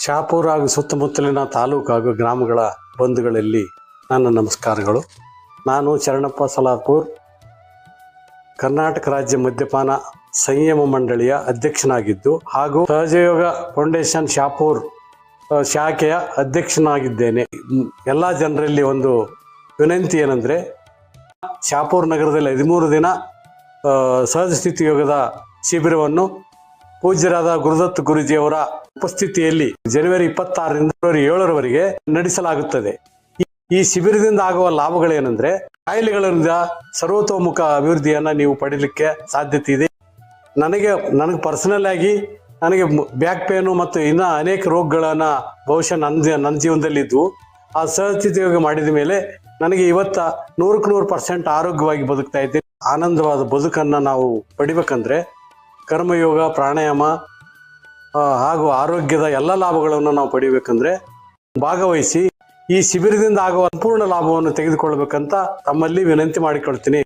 ಶಹಾಪುರ ಹಾಗೂ ಸುತ್ತಮುತ್ತಲಿನ ತಾಲೂಕು ಹಾಗೂ ಗ್ರಾಮಗಳ ಬಂಧುಗಳಲ್ಲಿ ನನ್ನ ನಮಸ್ಕಾರಗಳು. ನಾನು ಶರಣಪ್ಪ ಸಲಾಪುರ್, ಕರ್ನಾಟಕ ರಾಜ್ಯ ಮದ್ಯಪಾನ ಸಂಯಮ ಮಂಡಳಿಯ ಅಧ್ಯಕ್ಷನಾಗಿದ್ದು ಹಾಗೂ ಸಹಜಯೋಗ ಫೌಂಡೇಶನ್ ಶಹಾಪುರ್ ಶಾಖೆಯ ಅಧ್ಯಕ್ಷನಾಗಿದ್ದೇನೆ. ಎಲ್ಲ ಜನರಲ್ಲಿ ಒಂದು ವಿನಂತಿ ಏನಂದರೆ, ಶಹಾಪುರ ನಗರದಲ್ಲಿ 13 ದಿನ ಸಹಜ ಸ್ಥಿತಿ ಯೋಗದ ಶಿಬಿರವನ್ನು ಪೂಜ್ಯರಾದ ಗುರುದತ್ ಗುರೂಜಿಯವರ ಉಪಸ್ಥಿತಿಯಲ್ಲಿ ಜನವರಿ 26ರಿಂದ ಫೆಬ್ರವರಿ 7ರವರೆಗೆ ನಡೆಸಲಾಗುತ್ತದೆ. ಈ ಶಿಬಿರದಿಂದ ಆಗುವ ಲಾಭಗಳೇನೆಂದರೆ, ಕಾಯಿಲೆಗಳಿಂದ ಸರ್ವತೋಮುಖ ಅಭಿವೃದ್ಧಿಯನ್ನು ನೀವು ಪಡೀಲಿಕ್ಕೆ ಸಾಧ್ಯತೆ ಇದೆ. ನನಗೆ ಪರ್ಸನಲ್ ಆಗಿ ನನಗೆ ಬ್ಯಾಕ್ ಪೇನು ಮತ್ತು ಇನ್ನೂ ಅನೇಕ ರೋಗಗಳನ್ನು ಬಹುಶಃ ನನ್ನ ಜೀವನದಲ್ಲಿ ಇದ್ವು. ಆ ಸಹಜಸ್ಥಿತಿ ಯೋಗ ಮಾಡಿದ ಮೇಲೆ ನನಗೆ ಇವತ್ತು 100% ಆರೋಗ್ಯವಾಗಿ ಬದುಕ್ತಾ ಇದ್ದೀನಿ. ಆನಂದವಾದ ಬದುಕನ್ನು ನಾವು ಪಡಿಬೇಕಂದ್ರೆ ಕರ್ಮಯೋಗ, ಪ್ರಾಣಾಯಾಮ ಹಾಗೂ ಆರೋಗ್ಯದ ಎಲ್ಲ ಲಾಭಗಳನ್ನು ನಾವು ಪಡಿಬೇಕಂದ್ರೆ ಭಾಗವಹಿಸಿ ಈ ಶಿಬಿರದಿಂದ ಆಗುವ ಸಂಪೂರ್ಣ ಲಾಭವನ್ನು ತೆಗೆದುಕೊಳ್ಬೇಕಂತ ತಮ್ಮಲ್ಲಿ ವಿನಂತಿ ಮಾಡಿಕೊಳ್ತೀನಿ.